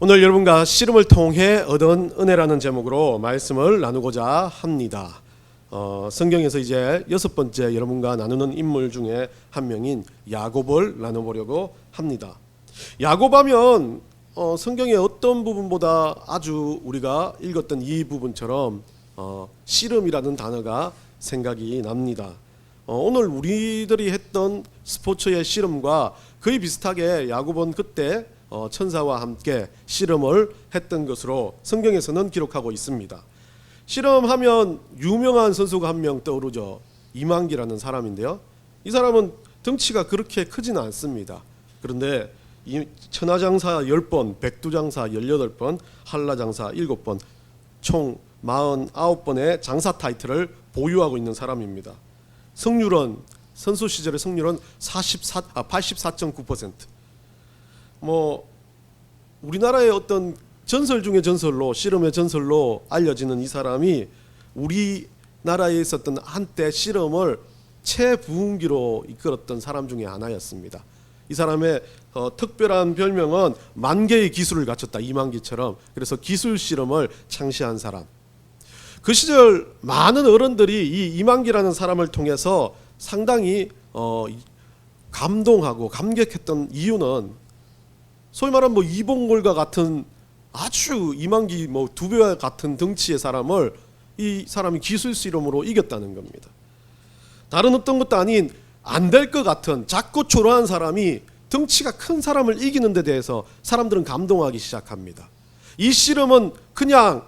오늘 여러분과 씨름을 통해 얻은 은혜라는 제목으로 말씀을 나누고자 합니다. 성경에서 이제 6번째 여러분과 나누는 인물 중에 한 명인 야곱을 나눠보려고 합니다. 야곱하면 성경의 어떤 부분보다 아주 우리가 읽었던 이 부분처럼 씨름이라는 단어가 생각이 납니다. 오늘 우리들이 했던 스포츠의 씨름과 거의 비슷하게 야곱은 그때 천사와 함께 씨름을 했던 것으로 성경에서는 기록하고 있습니다. 씨름하면 유명한 선수가 한 명 떠오르죠. 이만기라는 사람인데요. 이 사람은 덩치가 그렇게 크지는 않습니다. 그런데 이 천하장사 10번, 백두장사 18번, 한라장사 7번, 총 49번의 장사 타이틀을 보유하고 있는 사람입니다. 승률은 선수 시절의 승률은 84.9%. 우리나라의 어떤 전설 중의 전설로, 씨름의 전설로 알려지는 이 사람이 우리나라에 있었던 한때 씨름을 최부흥기로 이끌었던 사람 중에 하나였습니다. 이 사람의 특별한 별명은 만개의 기술을 갖췄다, 이만기처럼. 그래서 기술 씨름을 창시한 사람. 그 시절 많은 어른들이 이 이만기라는 사람을 통해서 상당히 감동하고 감격했던 이유는 소위 말하면 이봉골과 같은 아주 이만기 2배 같은 덩치의 사람을 이 사람이 기술 씨름으로 이겼다는 겁니다. 다른 어떤 것도 아닌 안 될 것 같은 작고 초라한 사람이 덩치가 큰 사람을 이기는 데 대해서 사람들은 감동하기 시작합니다. 이 씨름은 그냥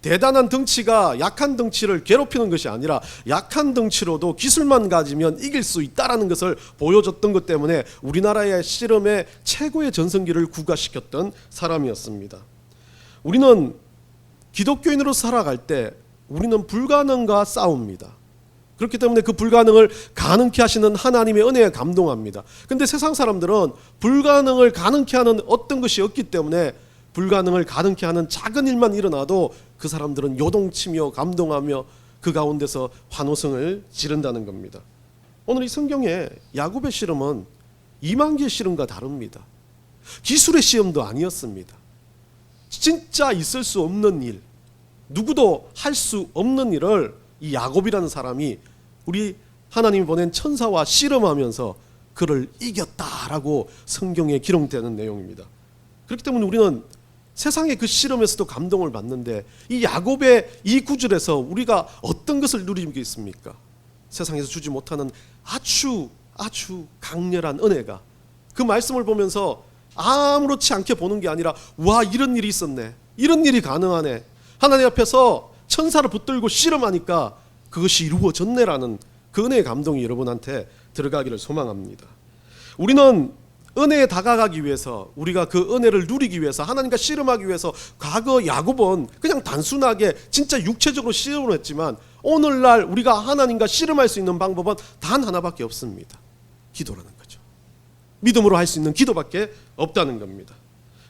대단한 덩치가 약한 덩치를 괴롭히는 것이 아니라 약한 덩치로도 기술만 가지면 이길 수 있다는 것을 보여줬던 것 때문에 우리나라의 씨름의 최고의 전성기를 구가시켰던 사람이었습니다. 우리는 기독교인으로 살아갈 때 우리는 불가능과 싸웁니다. 그렇기 때문에 그 불가능을 가능케 하시는 하나님의 은혜에 감동합니다. 그런데 세상 사람들은 불가능을 가능케 하는 어떤 것이 없기 때문에 불가능을 가능케 하는 작은 일만 일어나도 그 사람들은 요동치며 감동하며 그 가운데서 환호성을 지른다는 겁니다. 오늘 이 성경에 야곱의 씨름은 이만기의 씨름과 다릅니다. 기술의 시험도 아니었습니다. 진짜 있을 수 없는 일, 누구도 할 수 없는 일을 이 야곱이라는 사람이 우리 하나님이 보낸 천사와 씨름하면서 그를 이겼다라고 성경에 기록되는 내용입니다. 그렇기 때문에 우리는 세상의 그 씨름에서도 감동을 받는데 이 야곱의 이 구절에서 우리가 어떤 것을 누리겠습니까? 세상에서 주지 못하는 아주 강렬한 은혜가, 그 말씀을 보면서 아무렇지 않게 보는 게 아니라 와, 이런 일이 있었네, 이런 일이 가능하네, 하나님 앞에서 천사를 붙들고 씨름하니까 그것이 이루어졌네라는 그 은혜의 감동이 여러분한테 들어가기를 소망합니다. 우리는 은혜에 다가가기 위해서, 우리가 그 은혜를 누리기 위해서, 하나님과 씨름하기 위해서 과거 야곱은 그냥 단순하게 진짜 육체적으로 씨름을 했지만 오늘날 우리가 하나님과 씨름할 수 있는 방법은 단 하나밖에 없습니다. 기도라는 거죠. 믿음으로 할 수 있는 기도밖에 없다는 겁니다.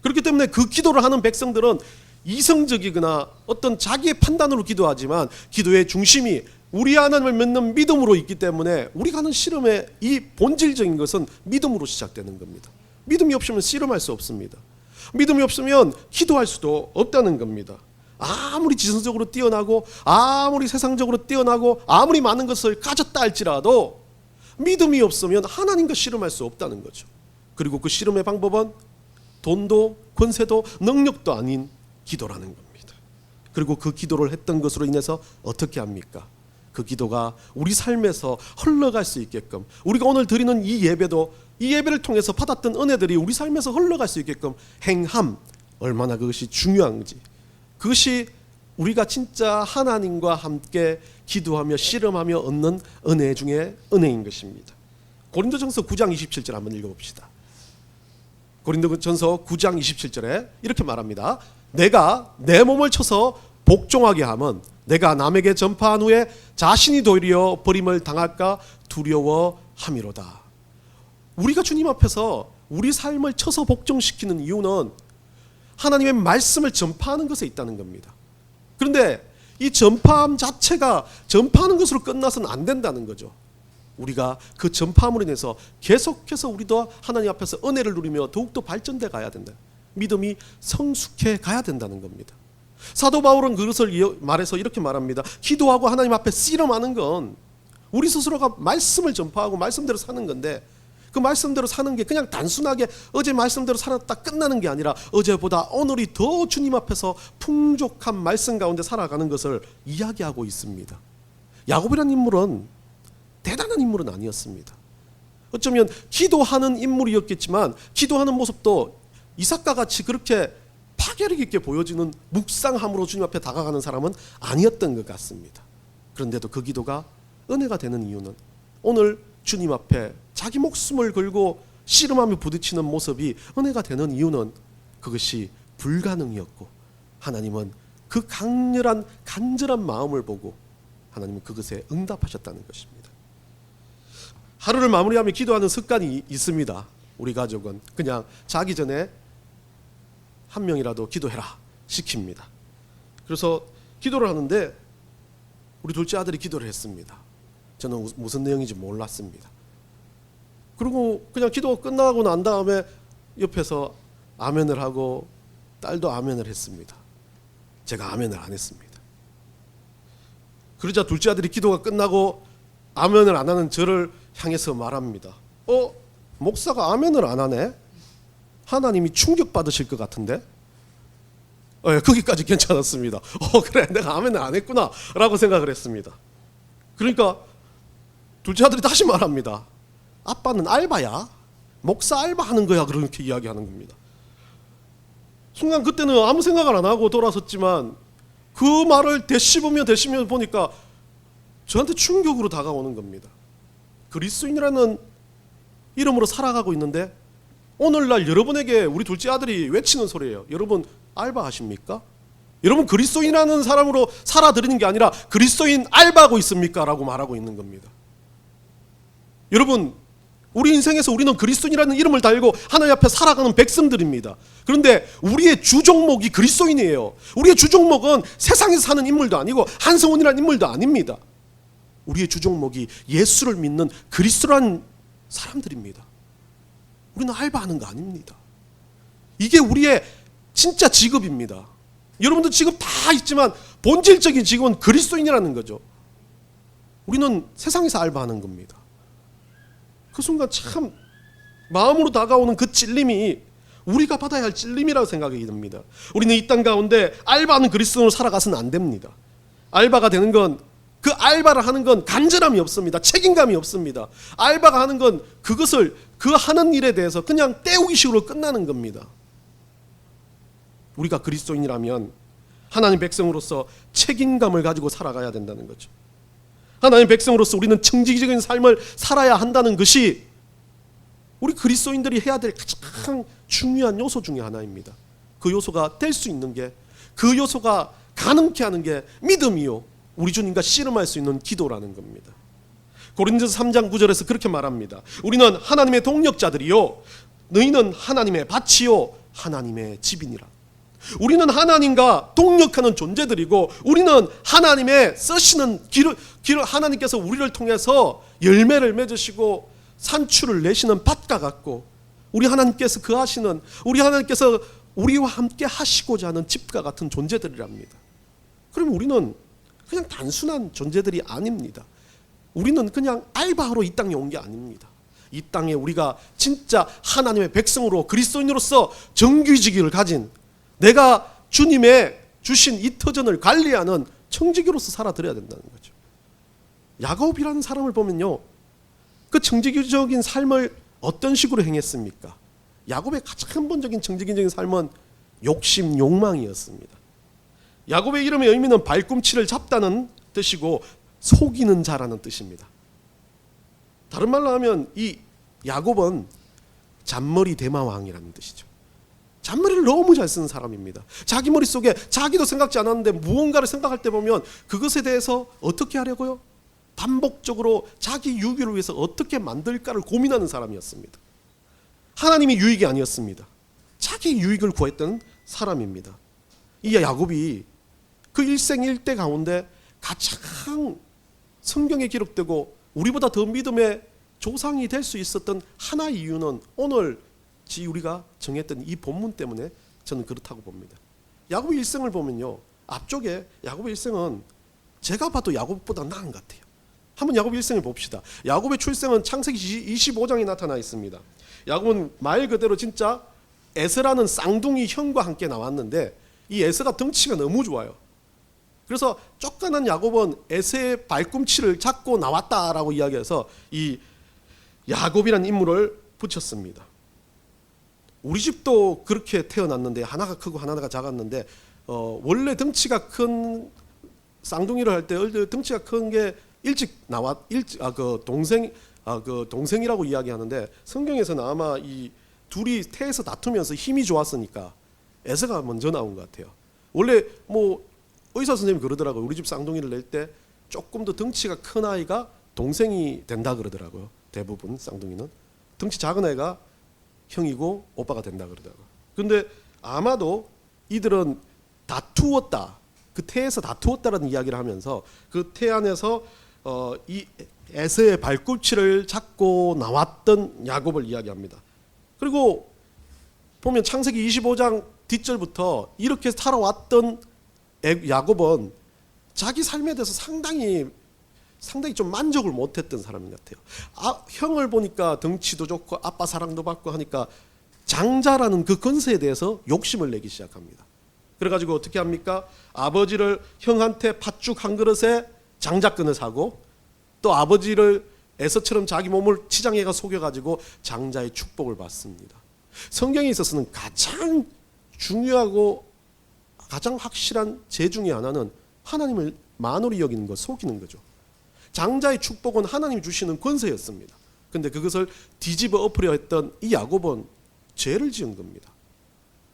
그렇기 때문에 그 기도를 하는 백성들은 이성적이거나 어떤 자기의 판단으로 기도하지만 기도의 중심이 우리 하나님을 믿는 믿음으로 있기 때문에 우리가 하는 씨름의 이 본질적인 것은 믿음으로 시작되는 겁니다. 믿음이 없으면 씨름할 수 없습니다. 믿음이 없으면 기도할 수도 없다는 겁니다. 아무리 지성적으로 뛰어나고 아무리 세상적으로 뛰어나고 아무리 많은 것을 가졌다 할지라도 믿음이 없으면 하나님과 씨름할 수 없다는 거죠. 그리고 그 씨름의 방법은 돈도 권세도 능력도 아닌 기도라는 겁니다. 그리고 그 기도를 했던 것으로 인해서 어떻게 합니까? 그 기도가 우리 삶에서 흘러갈 수 있게끔, 우리가 오늘 드리는 이 예배도 이 예배를 통해서 받았던 은혜들이 우리 삶에서 흘러갈 수 있게끔 행함, 얼마나 그것이 중요한지, 그것이 우리가 진짜 하나님과 함께 기도하며 씨름하며 얻는 은혜 중에 은혜인 것입니다. 고린도전서 9장 27절 한번 읽어봅시다. 고린도전서 9장 27절에 이렇게 말합니다. 내가 내 몸을 쳐서 복종하게 함은 내가 남에게 전파한 후에 자신이 도리어 버림을 당할까 두려워함이로다. 우리가 주님 앞에서 우리 삶을 쳐서 복종시키는 이유는 하나님의 말씀을 전파하는 것에 있다는 겁니다. 그런데 이 전파함 자체가 전파하는 것으로 끝나서는 안 된다는 거죠. 우리가 그 전파함으로 인해서 계속해서 우리도 하나님 앞에서 은혜를 누리며 더욱더 발전돼 가야 된다. 믿음이 성숙해 가야 된다는 겁니다. 사도 바울은 그것을 말해서 이렇게 말합니다. 기도하고 하나님 앞에 씨름하는 건 우리 스스로가 말씀을 전파하고 말씀대로 사는 건데, 그 말씀대로 사는 게 그냥 단순하게 어제 말씀대로 살았다 끝나는 게 아니라 어제보다 오늘이 더 주님 앞에서 풍족한 말씀 가운데 살아가는 것을 이야기하고 있습니다. 야곱이라는 인물은 대단한 인물은 아니었습니다. 어쩌면 기도하는 인물이었겠지만 기도하는 모습도 이삭과 같이 그렇게 파괴력 있게 보여지는 묵상함으로 주님 앞에 다가가는 사람은 아니었던 것 같습니다. 그런데도 그 기도가 은혜가 되는 이유는 오늘 주님 앞에 자기 목숨을 걸고 씨름하며 부딪히는 모습이 은혜가 되는 이유는 그것이 불가능이었고, 하나님은 그 강렬한 간절한 마음을 보고 하나님은 그것에 응답하셨다는 것입니다. 하루를 마무리하며 기도하는 습관이 있습니다. 우리 가족은 그냥 자기 전에 한 명이라도 기도해라 시킵니다. 그래서 기도를 하는데 우리 둘째 아들이 기도를 했습니다. 저는 무슨 내용인지 몰랐습니다. 그리고 그냥 기도가 끝나고 난 다음에 옆에서 아멘을 하고 딸도 아멘을 했습니다. 제가 아멘을 안 했습니다. 그러자 둘째 아들이 기도가 끝나고 아멘을 안 하는 저를 향해서 말합니다. 목사가 아멘을 안 하네? 하나님이 충격받으실 것 같은데? 거기까지 괜찮았습니다. 그래, 내가 아멘을 안 했구나 라고 생각을 했습니다. 그러니까 둘째 아들이 다시 말합니다. 아빠는 알바야? 목사 알바하는 거야? 그렇게 이야기하는 겁니다. 순간 그때는 아무 생각을 안 하고 돌아섰지만 그 말을 되씹으며 보니까 저한테 충격으로 다가오는 겁니다. 그리스도인이라는 이름으로 살아가고 있는데 오늘날 여러분에게 우리 둘째 아들이 외치는 소리예요. 여러분 알바하십니까? 여러분 그리스도인이라는 사람으로 살아드리는 게 아니라 그리스도인 알바하고 있습니까? 라고 말하고 있는 겁니다. 여러분, 우리 인생에서 우리는 그리스도인이라는 이름을 달고 하나님 앞에 살아가는 백성들입니다. 그런데 우리의 주종목이 그리스도인이에요. 우리의 주종목은 세상에서 사는 인물도 아니고 한성훈이라는 인물도 아닙니다. 우리의 주종목이 예수를 믿는 그리스도라는 사람들입니다. 우리는 알바하는 거 아닙니다. 이게 우리의 진짜 직업입니다. 여러분도 직업 다 있지만 본질적인 직업은 그리스도인이라는 거죠. 우리는 세상에서 알바하는 겁니다. 그 순간 참 마음으로 다가오는 그 찔림이 우리가 받아야 할 찔림이라고 생각이 듭니다. 우리는 이 땅 가운데 알바하는 그리스도인으로 살아가서는 안 됩니다. 알바가 되는 건, 그 알바를 하는 건 간절함이 없습니다. 책임감이 없습니다. 알바가 하는 건 그것을 그 하는 일에 대해서 그냥 때우기식으로 끝나는 겁니다. 우리가 그리스도인이라면 하나님 백성으로서 책임감을 가지고 살아가야 된다는 거죠. 하나님 백성으로서 우리는 청지기적인 삶을 살아야 한다는 것이 우리 그리스도인들이 해야 될 가장 중요한 요소 중에 하나입니다. 그 요소가 될 수 있는 게, 그 요소가 가능케 하는 게 믿음이요, 우리 주님과 씨름할 수 있는 기도라는 겁니다. 고린도서 3장 9절에서 그렇게 말합니다. 우리는 하나님의 동력자들이요, 너희는 하나님의 밭이요 하나님의 집이니라. 우리는 하나님과 동력하는 존재들이고 우리는 하나님의 쓰시는 하나님께서 우리를 통해서 열매를 맺으시고 산출을 내시는 밭과 같고, 우리 하나님께서 거하시는, 우리 하나님께서 우리와 함께 하시고자 하는 집과 같은 존재들이랍니다. 그럼 우리는 그냥 단순한 존재들이 아닙니다. 우리는 그냥 알바하러 이 땅에 온 게 아닙니다. 이 땅에 우리가 진짜 하나님의 백성으로 그리스도인으로서 정규직을 가진, 내가 주님의 주신 이 터전을 관리하는 청지기로서 살아들어야 된다는 거죠. 야곱이라는 사람을 보면요, 그 청지기적인 삶을 어떤 식으로 행했습니까? 야곱의 가장 근본적인 청지기적인 삶은 욕심, 욕망이었습니다. 야곱의 이름의 의미는 발꿈치를 잡다는 뜻이고 속이는 자라는 뜻입니다. 다른 말로 하면 이 야곱은 잔머리 대마왕이라는 뜻이죠. 잔머리를 너무 잘 쓰는 사람입니다. 자기 머릿속에 자기도 생각지 않았는데 무언가를 생각할 때 보면 그것에 대해서 어떻게 하려고요? 반복적으로 자기 유익을 위해서 어떻게 만들까를 고민하는 사람이었습니다. 하나님이 유익이 아니었습니다. 자기 유익을 구했던 사람입니다. 이 야곱이 그 일생일대 가운데 가장 성경에 기록되고 우리보다 더 믿음의 조상이 될 수 있었던 하나의 이유는 오늘 우리가 정했던 이 본문 때문에 저는 그렇다고 봅니다. 야곱의 일생을 보면요, 앞쪽에 야곱의 일생은 제가 봐도 야곱보다 나은 것 같아요. 한번 야곱의 일생을 봅시다. 야곱의 출생은 창세기 25장에 나타나 있습니다. 야곱은 말 그대로 진짜 에서라는 쌍둥이 형과 함께 나왔는데 이 에서가 덩치가 너무 좋아요. 그래서 쫓겨난 야곱은 에서의 발꿈치를 잡고 나왔다라고 이야기해서 이 야곱이라는 인물을 붙였습니다. 우리 집도 그렇게 태어났는데 하나가 크고 하나가 작았는데 원래 덩치가 큰 쌍둥이를 할 때 덩치가 큰 게 일찍 동생이라고 이야기하는데 성경에서는 아마 이 둘이 태에서 다투면서 힘이 좋았으니까 에서가 먼저 나온 것 같아요. 원래 뭐 의사 선생님이 그러더라고요. 우리 집 쌍둥이를 낼 때 조금 더 덩치가 큰 아이가 동생이 된다 그러더라고요. 대부분 쌍둥이는 덩치 작은 애가 형이고 오빠가 된다 그러더라고요. 근데 아마도 이들은 다투었다, 그 태에서 다투었다라는 이야기를 하면서 그 태 안에서 이 에서의 발꿈치를 잡고 나왔던 야곱을 이야기합니다. 그리고 보면 창세기 25장 뒷절부터 이렇게 살아왔던 야곱은 자기 삶에 대해서 상당히 좀 만족을 못했던 사람 같아요. 형을 보니까 덩치도 좋고 아빠 사랑도 받고 하니까 장자라는 그 건세에 대해서 욕심을 내기 시작합니다. 그래가지고 어떻게 합니까? 아버지를 형한테 팥죽 한 그릇에 장자권을 사고 또 아버지를 에서처럼 자기 몸을 치장해가 속여가지고 장자의 축복을 받습니다. 성경에 있어서는 가장 중요하고 가장 확실한 죄 중에 하나는 하나님을 만홀히 여기는 것, 속이는 거죠. 장자의 축복은 하나님이 주시는 권세였습니다. 근데 그것을 뒤집어 엎으려 했던 이 야곱은 죄를 지은 겁니다.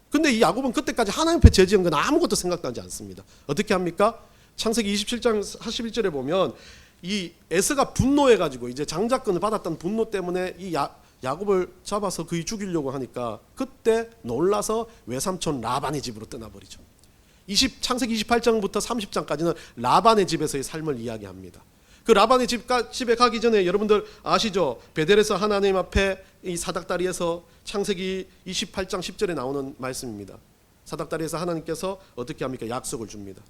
근데 이 야곱은 그때까지 하나님 앞에 죄 지은 건 아무것도 생각나지 않습니다. 어떻게 합니까? 창세기 27장 41절에 보면 이 에서가 분노해가지고 이제 장자권을 받았던 분노 때문에 이 야곱을 잡아서 그이 죽이려고 하니까 그때 놀라서 외삼촌 라반의 집으로 떠나버리죠. 창세기 28장부터 30장까지는 라반의 집에서의 삶을 이야기합니다. 그 라반의 집에 가기 전에 여러분들 아시죠? 베델에서 하나님 앞에 이 사닥다리에서 창세기 28장 10절에 나오는 말씀입니다. 사닥다리에서 하나님께서 어떻게 합니까? 약속을 줍니다.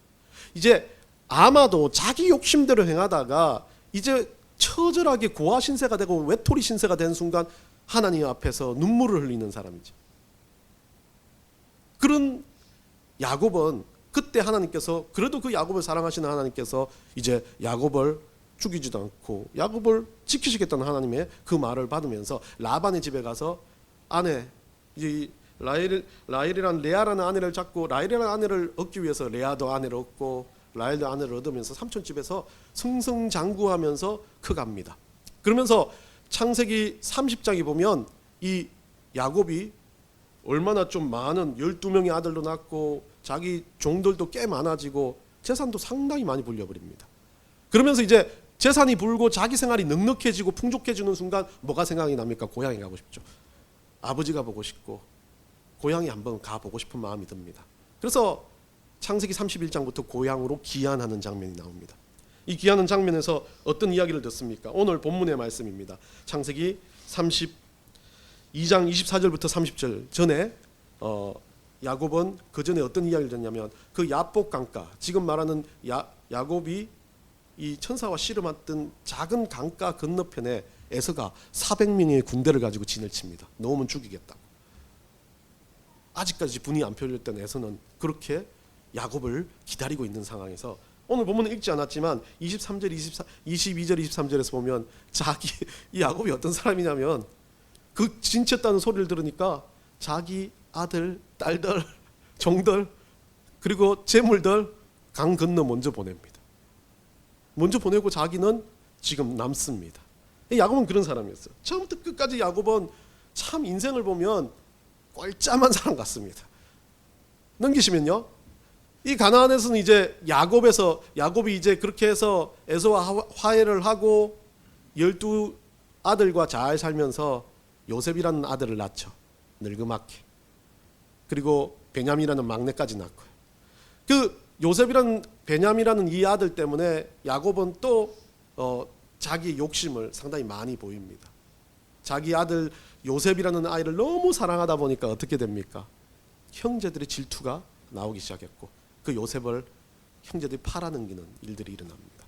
이제 아마도 자기 욕심대로 행하다가 이제 처절하게 고아 신세가 되고 외톨이 신세가 된 순간 하나님 앞에서 눈물을 흘리는 사람이죠. 그런 야곱은 그때 하나님께서 그래도 그 야곱을 사랑하시는 하나님께서 이제 야곱을 죽이지도 않고 야곱을 지키시겠다는 하나님의 그 말을 받으면서 라반의 집에 가서 아내 이제 라헬이라는 레아라는 아내를 잡고 라헬이라는 아내를 얻기 위해서 레아도 아내를 얻고 라헬도 아내를 얻으면서 삼촌 집에서 승승장구하면서 커갑니다. 그러면서 창세기 30장에 보면 이 야곱이 얼마나 좀 많은 12명의 아들도 낳고 자기 종들도 꽤 많아지고 재산도 상당히 많이 불려버립니다. 그러면서 이제 재산이 불고 자기 생활이 넉넉해지고 풍족해지는 순간 뭐가 생각이 납니까? 고향에 가고 싶죠. 아버지가 보고 싶고 고향에 한번 가보고 싶은 마음이 듭니다. 그래서 창세기 31장부터 고향으로 귀환하는 장면이 나옵니다. 이 귀환하는 장면에서 어떤 이야기를 듣습니까? 오늘 본문의 말씀입니다. 창세기 32장 24절부터 30절 전에 야곱은 그 전에 어떤 이야기를 듣냐면 그 야복 강가, 지금 말하는 야곱이 이 천사와 씨름했던 작은 강가 건너편에 에서가 400명의 군대를 가지고 진을 칩니다. 놓으면 죽이겠다고. 아직까지 분이 안 풀렸던 에서는 그렇게 야곱을 기다리고 있는 상황에서 오늘 본문은 읽지 않았지만 23절, 22절, 23절에서 보면 이 야곱이 어떤 사람이냐면 그 진쳤다는 소리를 들으니까 자기 아들, 딸들, 종들 그리고 재물들 강 건너 먼저 보냅니다. 먼저 보내고 자기는 지금 남습니다. 야곱은 그런 사람이었어요. 처음부터 끝까지 야곱은 참 인생을 보면 꼴짜만 사람 같습니다. 넘기시면요, 이 가나안에서는 이제 야곱이 이제 그렇게 해서 에서와 화해를 하고 12아들과 잘 살면서 요셉이라는 아들을 낳죠. 늙음하게. 그리고 베냐민이라는 막내까지 낳고요. 그 요셉이라는 베냐민이라는 이 아들 때문에 야곱은 또 자기 욕심을 상당히 많이 보입니다. 자기 아들 요셉이라는 아이를 너무 사랑하다 보니까 어떻게 됩니까? 형제들의 질투가 나오기 시작했고 그 요셉을 형제들이 팔아넘기는 일들이 일어납니다.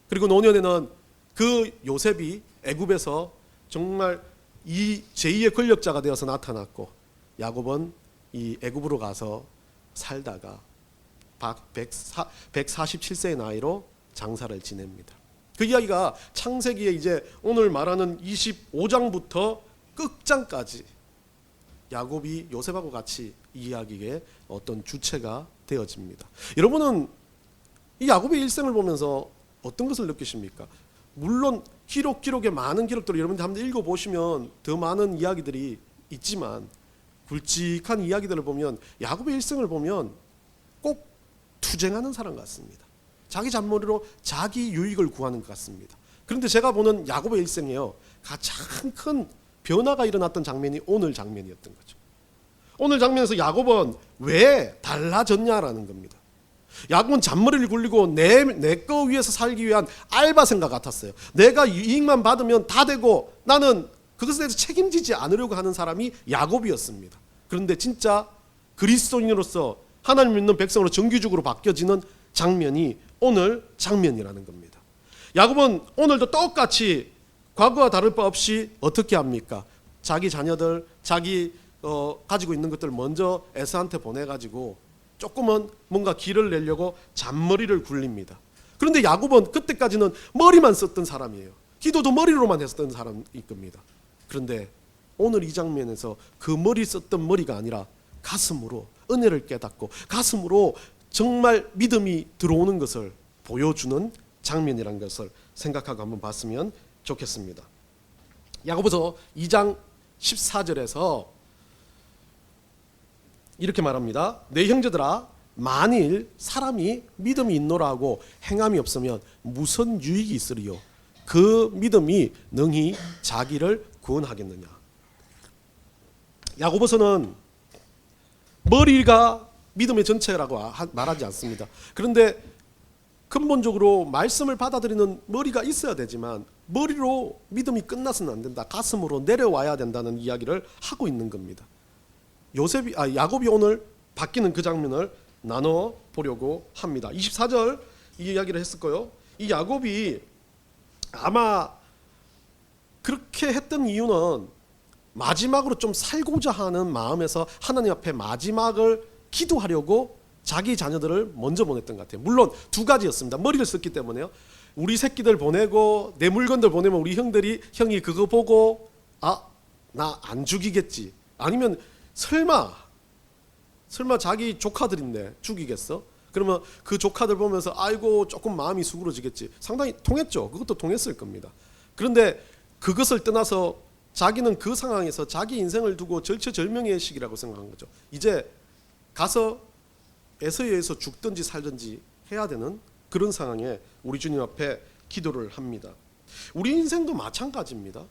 그리고 노년에는 그 요셉이 애굽에서 정말 이 제2의 권력자가 되어서 나타났고 야곱은 이 애굽으로 가서 살다가 147세의 나이로 장사를 지냅니다. 그 이야기가 창세기에 이제 오늘 말하는 25장부터 끝장까지 야곱이 요셉하고 같이 이야기의 어떤 주체가 되어집니다. 여러분은 이 야곱의 일생을 보면서 어떤 것을 느끼십니까? 물론 기록에 많은 기록들을 여러분들 한번 읽어보시면 더 많은 이야기들이 있지만 굵직한 이야기들을 보면 야곱의 일생을 보면 꼭 투쟁하는 사람 같습니다. 자기 잔머리로 자기 유익을 구하는 것 같습니다. 그런데 제가 보는 야곱의 일생에요, 가장 큰 변화가 일어났던 장면이 오늘 장면이었던 거죠. 오늘 장면에서 야곱은 왜 달라졌냐라는 겁니다. 야곱은 잔머리를 굴리고 내 거 위해서 살기 위한 알바생과 같았어요. 내가 이익만 받으면 다 되고 나는 그것에 대해서 책임지지 않으려고 하는 사람이 야곱이었습니다. 그런데 진짜 그리스도인으로서 하나님 믿는 백성으로 정규직으로 바뀌어지는 장면이 오늘 장면이라는 겁니다. 야곱은 오늘도 똑같이 과거와 다를 바 없이 어떻게 합니까? 자기 자녀들, 자기 가지고 있는 것들을 먼저 에서한테 보내가지고 조금은 뭔가 길을 내려고 잔머리를 굴립니다. 그런데 야곱은 그때까지는 머리만 썼던 사람이에요. 기도도 머리로만 했었던 사람일 겁니다. 그런데 오늘 이 장면에서 그 머리 썼던 머리가 아니라 가슴으로 은혜를 깨닫고 가슴으로 정말 믿음이 들어오는 것을 보여주는 장면이라는 것을 생각하고 한번 봤으면 좋겠습니다. 야고보서 2장 14절에서 이렇게 말합니다. 내 형제들아, 만일 사람이 믿음이 있노라 하고 행함이 없으면 무슨 유익이 있으리요? 그 믿음이 능히 자기를 구원하겠느냐? 야고보서는 머리가 믿음의 전체라고 말하지 않습니다. 그런데 근본적으로 말씀을 받아들이는 머리가 있어야 되지만 머리로 믿음이 끝나서는 안 된다. 가슴으로 내려와야 된다는 이야기를 하고 있는 겁니다. 야곱이 오늘 바뀌는 그 장면을 나눠 보려고 합니다. 24절 이 이야기를 했을 거예요. 이 야곱이 아마 그렇게 했던 이유는 마지막으로 좀 살고자 하는 마음에서 하나님 앞에 마지막을 기도하려고 자기 자녀들을 먼저 보냈던 것 같아요. 물론 두 가지였습니다. 머리를 썼기 때문에요. 우리 새끼들 보내고 내 물건들 보내면 우리 형이 그거 보고 나 안 죽이겠지. 아니면 설마 자기 조카들인데 죽이겠어? 그러면 그 조카들 보면서 아이고 조금 마음이 수그러지겠지. 상당히 통했죠. 그것도 통했을 겁니다. 그런데 그것을 떠나서 자기는 그 상황에서 자기 인생을 두고 절체절명의 시기라고 생각한 거죠. 이제 가서 에서에 의해서 죽든지 살든지 해야 되는 그런 상황에 우리 주님 앞에 기도를 합니다. 우리 인생도 마찬가지입니다.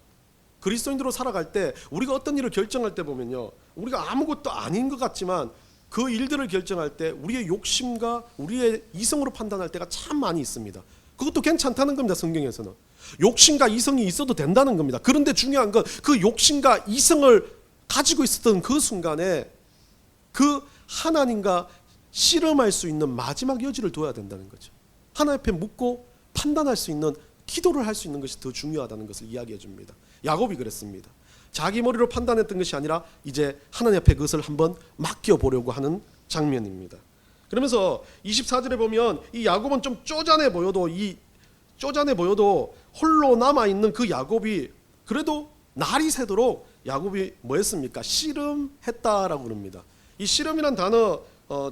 그리스도인으로 살아갈 때 우리가 어떤 일을 결정할 때 보면요, 우리가 아무것도 아닌 것 같지만 그 일들을 결정할 때 우리의 욕심과 우리의 이성으로 판단할 때가 참 많이 있습니다. 그것도 괜찮다는 겁니다. 성경에서는 욕심과 이성이 있어도 된다는 겁니다. 그런데 중요한 건 그 욕심과 이성을 가지고 있었던 그 순간에 그 하나님과 씨름할 수 있는 마지막 여지를 둬야 된다는 거죠. 하나님 앞에 묻고 판단할 수 있는, 기도를 할 수 있는 것이 더 중요하다는 것을 이야기해 줍니다. 야곱이 그랬습니다. 자기 머리로 판단했던 것이 아니라 이제 하나님 앞에 그것을 한번 맡겨보려고 하는 장면입니다. 그러면서 24절에 보면 이 야곱은 좀 쪼잔해 보여도 홀로 남아있는 그 야곱이 그래도 날이 새도록 야곱이 뭐 했습니까? 씨름했다라고 그럽니다. 이 씨름이란 단어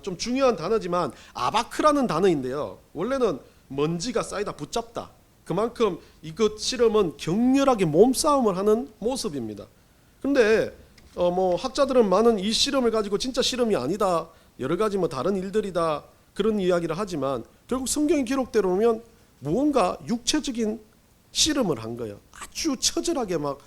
좀 중요한 단어지만 아바크라는 단어인데요. 원래는 먼지가 쌓이다 붙잡다. 그만큼 이것 씨름은 격렬하게 몸싸움을 하는 모습입니다. 그런데 학자들은 많은 이 씨름을 가지고 진짜 씨름이 아니다, 여러 가지 다른 일들이다 그런 이야기를 하지만 결국 성경의 기록대로 보면 무언가 육체적인 씨름을 한 거예요. 아주 처절하게 막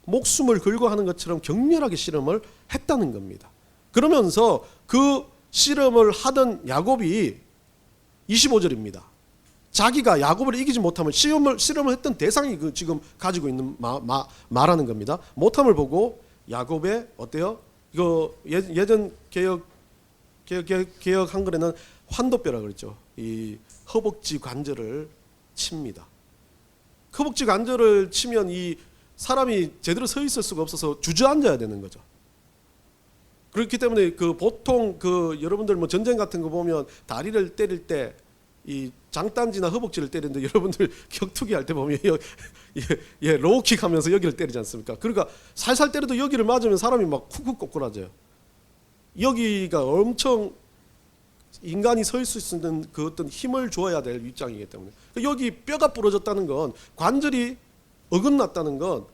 목숨을 걸고 하는 것처럼 격렬하게 씨름을 했다는 겁니다. 그러면서 그 씨름을 하던 야곱이 25절입니다. 자기가 야곱을 이기지 못하면 씨름을 했던 대상이 지금 가지고 있는 말하는 겁니다. 못함을 보고 야곱의 어때요? 이거 예전 개혁 개역 한글에는 환도뼈라 그랬죠. 이 허벅지 관절을 칩니다. 허벅지 관절을 치면 이 사람이 제대로 서 있을 수가 없어서 주저앉아야 되는 거죠. 그렇기 때문에 그 보통 그 여러분들 뭐 전쟁 같은 거 보면 다리를 때릴 때 이 장딴지나 허벅지를 때리는데 여러분들 격투기 할 때 보면 로우킥 하면서 여기를 때리지 않습니까? 그러니까 살살 때려도 여기를 맞으면 사람이 막 쿡쿡 꼬꾸라져요. 여기가 엄청 인간이 서 있을 수 있는 그 어떤 힘을 줘야 될 입장이기 때문에 여기 뼈가 부러졌다는 건 관절이 어긋났다는 건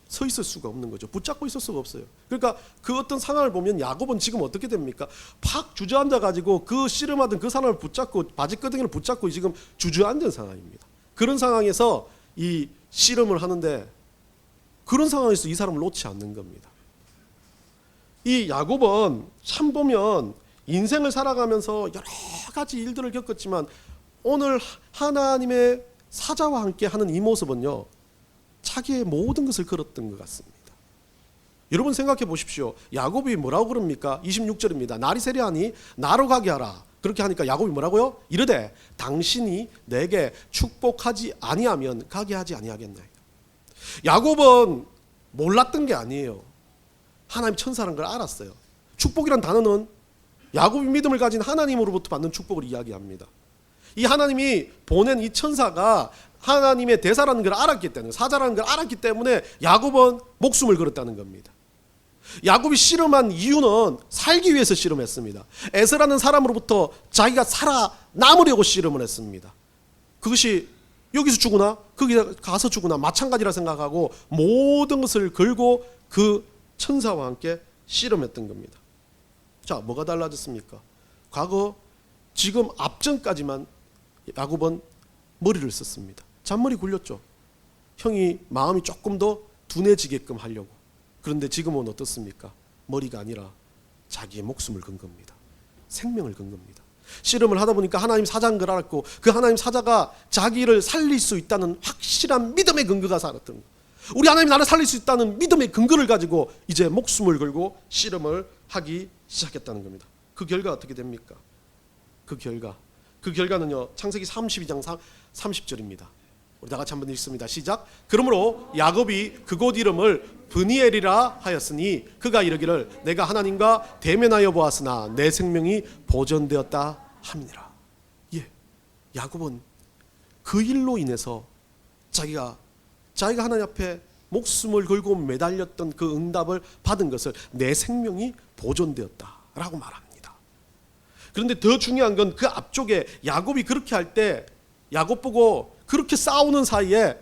서 있을 수가 없는 거죠. 붙잡고 있을 수가 없어요. 그러니까 그 어떤 상황을 보면 야곱은 지금 어떻게 됩니까? 팍 주저앉아 가지고 그 씨름하던 그 사람을 붙잡고 바지끄덩이를 붙잡고 지금 주저앉은 상황입니다. 그런 상황에서 이 씨름을 하는데 그런 상황에서 이 사람을 놓지 않는 겁니다. 이 야곱은 참 보면 인생을 살아가면서 여러 가지 일들을 겪었지만 오늘 하나님의 사자와 함께 하는 이 모습은요, 자기의 모든 것을 걸었던 것 같습니다. 여러분 생각해 보십시오. 야곱이 뭐라고 그럽니까? 26절입니다. 날이 세려하니 나로 가게 하라. 그렇게 하니까 야곱이 뭐라고요? 이르되 당신이 내게 축복하지 아니하면 가게 하지 아니하겠나이까. 야곱은 몰랐던 게 아니에요. 하나님 천사라는 걸 알았어요. 축복이란 단어는 야곱이 믿음을 가진 하나님으로부터 받는 축복을 이야기합니다. 이 하나님이 보낸 이 천사가 하나님의 대사라는 걸 알았기 때문에, 사자라는 걸 알았기 때문에 야곱은 목숨을 걸었다는 겁니다. 야곱이 씨름한 이유는 살기 위해서 씨름했습니다. 에서라는 사람으로부터 자기가 살아남으려고 씨름을 했습니다. 그것이 여기서 죽으나 거기 가서 죽으나 마찬가지라 생각하고 모든 것을 걸고 그 천사와 함께 씨름했던 겁니다. 자, 뭐가 달라졌습니까? 과거 지금 앞전까지만 야곱은 머리를 썼습니다. 잔머리 굴렸죠. 형이 마음이 조금 더 둔해지게끔 하려고. 그런데 지금은 어떻습니까? 머리가 아니라 자기의 목숨을 건 겁니다. 생명을 건 겁니다. 씨름을 하다 보니까 하나님 사자인 걸 알았고 그 하나님 사자가 자기를 살릴 수 있다는 확실한 믿음의 근거가 살았던 거예요. 우리 하나님이 나를 살릴 수 있다는 믿음의 근거를 가지고 이제 목숨을 걸고 씨름을 하기 시작했다는 겁니다. 그 결과 어떻게 됩니까? 그 결과는요, 창세기 32장 30절입니다. 우리 다 같이 한번 읽습니다. 시작. 그러므로 야곱이 그곳 이름을 브니엘이라 하였으니 그가 이르기를 내가 하나님과 대면하여 보았으나 내 생명이 보존되었다 함이니라. 예, 야곱은 그 일로 인해서 자기가 하나님 앞에 목숨을 걸고 매달렸던 그 응답을 받은 것을 내 생명이 보존되었다라고 말합니다. 그런데 더 중요한 건 그 앞쪽에 야곱이 그렇게 할 때 야곱 보고 그렇게 싸우는 사이에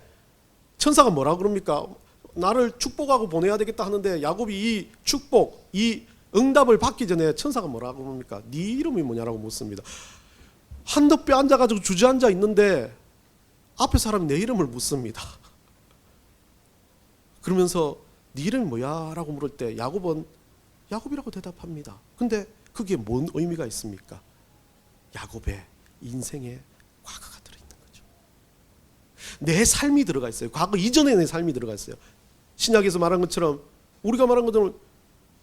천사가 뭐라고 그럽니까? 나를 축복하고 보내야 되겠다 하는데 야곱이 이 축복, 이 응답을 받기 전에 천사가 뭐라고 그럽니까? 네 이름이 뭐냐라고 묻습니다. 한덕배 앉아가지고 주저앉아 있는데 앞에 사람이 내 이름을 묻습니다. 그러면서 네 이름이 뭐야? 라고 물을 때 야곱은 야곱이라고 대답합니다. 근데 그게 뭔 의미가 있습니까? 야곱의 인생의 과거가 들어있는 거죠. 내 삶이 들어가 있어요. 과거 이전에 내 삶이 들어가 있어요. 신약에서 말한 것처럼 우리가 말한 것처럼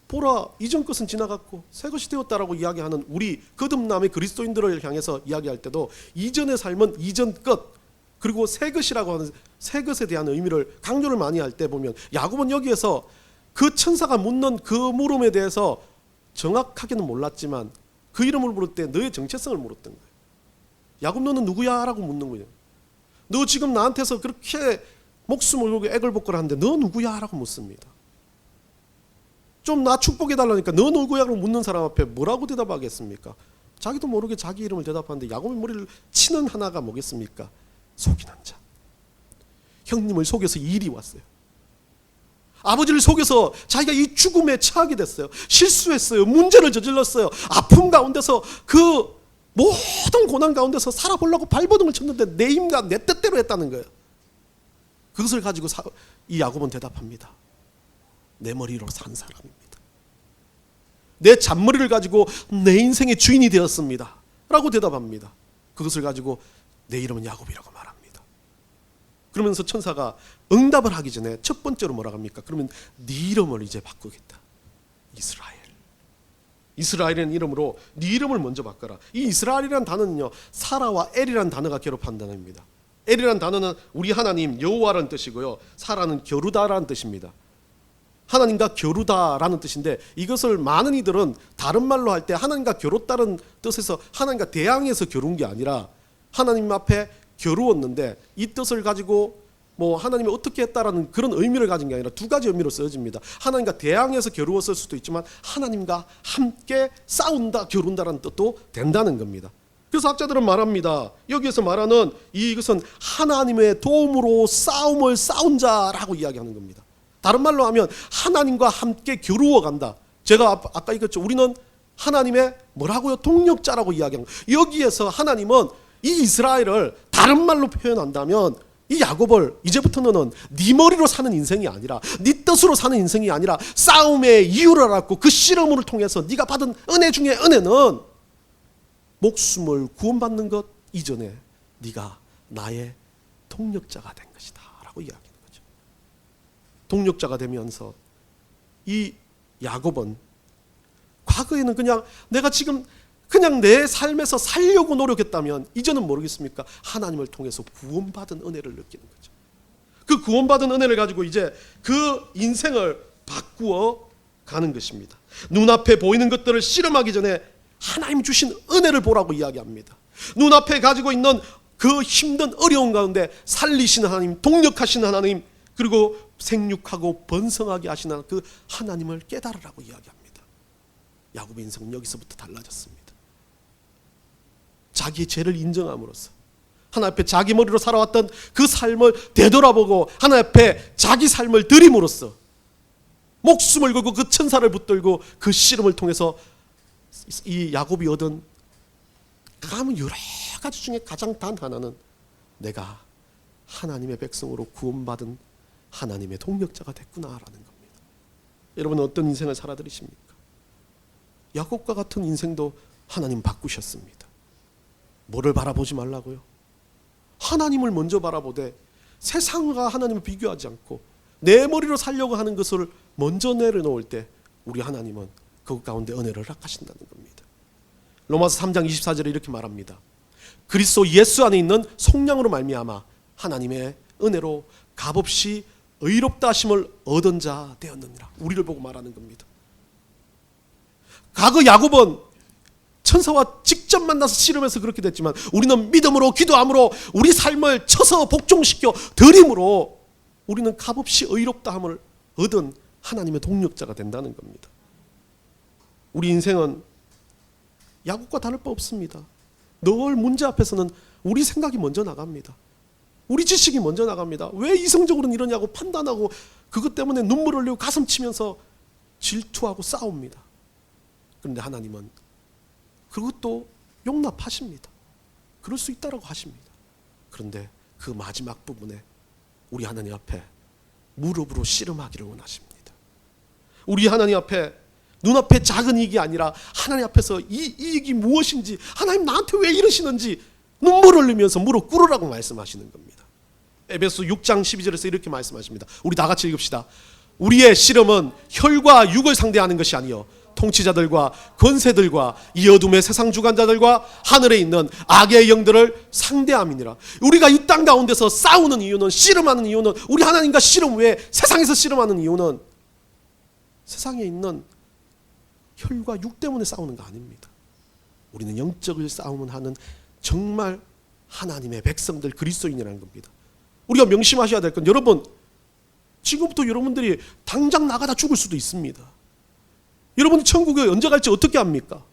보라 이전 것은 지나갔고 새 것이 되었다라고 이야기하는 우리 거듭남의 그리스도인들을 향해서 이야기할 때도 이전의 삶은 이전 것 그리고 새 것이라고 하는 새 것에 대한 의미를 강조를 많이 할 때 보면 야곱은 여기에서 그 천사가 묻는 그 물음에 대해서 정확하게는 몰랐지만 그 이름을 물을 때 너의 정체성을 물었던 거예요. 야곱 너는 누구야? 라고 묻는 거예요. 너 지금 나한테서 그렇게 목숨을 걸고 애걸복걸 하는데 너 누구야? 라고 묻습니다. 좀 나 축복해달라니까 너 누구야? 라고 묻는 사람 앞에 뭐라고 대답하겠습니까? 자기도 모르게 자기 이름을 대답하는데 야곱의 머리를 치는 하나가 뭐겠습니까? 속이는 자. 형님을 속여서 일이 왔어요. 아버지를 속여서 자기가 이 죽음에 처하게 됐어요. 실수했어요. 문제를 저질렀어요. 아픔 가운데서 그 모든 고난 가운데서 살아보려고 발버둥을 쳤는데 내 힘과 내 뜻대로 했다는 거예요. 그것을 가지고 이 야곱은 대답합니다. 내 머리로 산 사람입니다. 내 잔머리를 가지고 내 인생의 주인이 되었습니다. 라고 대답합니다. 그것을 가지고 내 이름은 야곱이라고 말합니다. 그러면서 천사가 응답을 하기 전에 첫 번째로 뭐라고 합니까? 그러면 네 이름을 이제 바꾸겠다. 이스라엘. 이스라엘이라는 이름으로 네 이름을 먼저 바꿔라. 이 이스라엘이라는 단어는요, 사라와 엘이라는 단어가 결합한 단어입니다. 엘이라는 단어는 우리 하나님 여호와라는 뜻이고요, 사라는 겨루다라는 뜻입니다. 하나님과 겨루다라는 뜻인데, 이것을 많은 이들은 다른 말로 할 때 하나님과 겨뤘다는 뜻에서 하나님과 대항해서 겨룬 게 아니라 하나님 앞에 겨루었는데, 이 뜻을 가지고 뭐 하나님이 어떻게 했다라는 그런 의미를 가진 게 아니라 두 가지 의미로 쓰여집니다. 하나님과 대항해서 겨루었을 수도 있지만 하나님과 함께 싸운다, 겨룬다라는 뜻도 된다는 겁니다. 그래서 학자들은 말합니다. 여기에서 말하는 이것은 하나님의 도움으로 싸움을 싸운 자라고 이야기하는 겁니다. 다른 말로 하면 하나님과 함께 겨루어 간다. 제가 아까 읽었죠. 우리는 하나님의 뭐라고요? 동력자라고 이야기한 거예요. 여기에서 하나님은 이 이스라엘을 다른 말로 표현한다면 이 야곱을 이제부터 너는 네 머리로 사는 인생이 아니라, 네 뜻으로 사는 인생이 아니라 싸움의 이유를 알았고 그 씨름을 통해서 네가 받은 은혜 중에 은혜는 목숨을 구원받는 것 이전에 네가 나의 동력자가 된 것이다 라고 이야기하는 거죠. 동력자가 되면서 이 야곱은 과거에는 그냥 내가 지금 그냥 내 삶에서 살려고 노력했다면 이제는 모르겠습니까? 하나님을 통해서 구원받은 은혜를 느끼는 거죠. 그 구원받은 은혜를 가지고 이제 그 인생을 바꾸어 가는 것입니다. 눈앞에 보이는 것들을 씨름하기 전에 하나님 주신 은혜를 보라고 이야기합니다. 눈앞에 가지고 있는 그 힘든 어려운 가운데 살리시는 하나님, 동력하시는 하나님, 그리고 생육하고 번성하게 하시는 그 하나님을 깨달으라고 이야기합니다. 야곱의 인생은 여기서부터 달라졌습니다. 자기의 죄를 인정함으로써 하나님 앞에 자기 머리로 살아왔던 그 삶을 되돌아보고 하나님 앞에 자기 삶을 드림으로써 목숨을 걸고 그 천사를 붙들고 그 씨름을 통해서 이 야곱이 얻은 여러 가지 중에 가장 단 하나는 내가 하나님의 백성으로 구원받은 하나님의 동력자가 됐구나라는 겁니다. 여러분은 어떤 인생을 살아들이십니까? 야곱과 같은 인생도 하나님 바꾸셨습니다. 뭐를 바라보지 말라고요? 하나님을 먼저 바라보되 세상과 하나님을 비교하지 않고 내 머리로 살려고 하는 것을 먼저 내려놓을 때 우리 하나님은 그 가운데 은혜를 허락하신다는 겁니다. 로마서 3장 24절에 이렇게 말합니다. 그리스도 예수 안에 있는 속량으로 말미암아 하나님의 은혜로 값없이 의롭다 하심을 얻은 자 되었느니라. 우리를 보고 말하는 겁니다. 과거 야곱은 천사와 직접 만나서 씨름해서 그렇게 됐지만 우리는 믿음으로 기도함으로 우리 삶을 쳐서 복종시켜 드림으로 우리는 값없이 의롭다함을 얻은 하나님의 동력자가 된다는 겁니다. 우리 인생은 야곱과 다를 바 없습니다. 늘 문제 앞에서는 우리 생각이 먼저 나갑니다. 우리 지식이 먼저 나갑니다. 왜 이성적으로는 이러냐고 판단하고 그것 때문에 눈물 흘리고 가슴 치면서 질투하고 싸웁니다. 그런데 하나님은 그것도 용납하십니다. 그럴 수 있다라고 하십니다. 그런데 그 마지막 부분에 우리 하나님 앞에 무릎으로 씨름하기를 원하십니다. 우리 하나님 앞에 눈앞에 작은 이익이 아니라 하나님 앞에서 이 이익이 무엇인지, 하나님 나한테 왜 이러시는지 눈물을 흘리면서 무릎 꿇으라고 말씀하시는 겁니다. 에베소 6장 12절에서 이렇게 말씀하십니다. 우리 다 같이 읽읍시다. 우리의 씨름은 혈과 육을 상대하는 것이 아니요 통치자들과 권세들과 이 어둠의 세상 주관자들과 하늘에 있는 악의 영들을 상대함이니라. 우리가 이 땅 가운데서 싸우는 이유는, 씨름하는 이유는, 우리 하나님과 씨름 외에 세상에서 씨름하는 이유는 세상에 있는 혈과 육 때문에 싸우는 거 아닙니다. 우리는 영적인 싸움을 하는 정말 하나님의 백성들, 그리스도인이라는 겁니다. 우리가 명심하셔야 될 건, 여러분 지금부터 여러분들이 당장 나가다 죽을 수도 있습니다. 여러분이 천국에 언제 갈지 어떻게 압니까?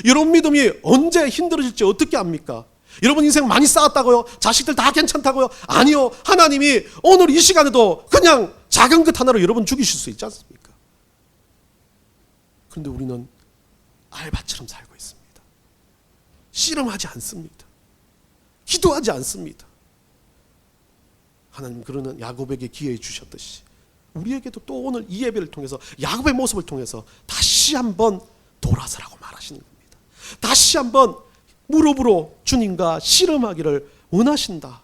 여러분 믿음이 언제 힘들어질지 어떻게 압니까? 여러분 인생 많이 쌓았다고요? 자식들 다 괜찮다고요? 아니요. 하나님이 오늘 이 시간에도 그냥 작은 것 하나로 여러분 죽이실 수 있지 않습니까? 그런데 우리는 알바처럼 살고 있습니다. 씨름하지 않습니다. 기도하지 않습니다. 하나님 그러는 야곱에게 기회 주셨듯이 우리에게도 또 오늘 이 예배를 통해서 야곱의 모습을 통해서 다시 한번 돌아서라고 말하시는 겁니다. 다시 한번 무릎으로 주님과 씨름하기를 원하신다.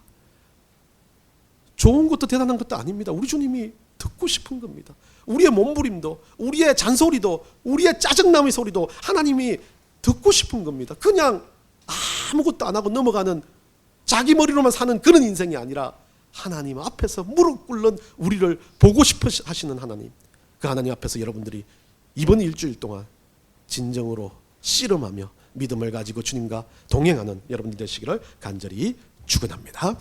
좋은 것도 대단한 것도 아닙니다. 우리 주님이 듣고 싶은 겁니다. 우리의 몸부림도, 우리의 잔소리도, 우리의 짜증남의 소리도 하나님이 듣고 싶은 겁니다. 그냥 아무것도 안 하고 넘어가는, 자기 머리로만 사는 그런 인생이 아니라 하나님 앞에서 무릎 꿇는 우리를 보고 싶어 하시는 하나님, 그 하나님 앞에서 여러분들이 이번 일주일 동안 진정으로 씨름하며 믿음을 가지고 주님과 동행하는 여러분들 되시기를 간절히 축원합니다.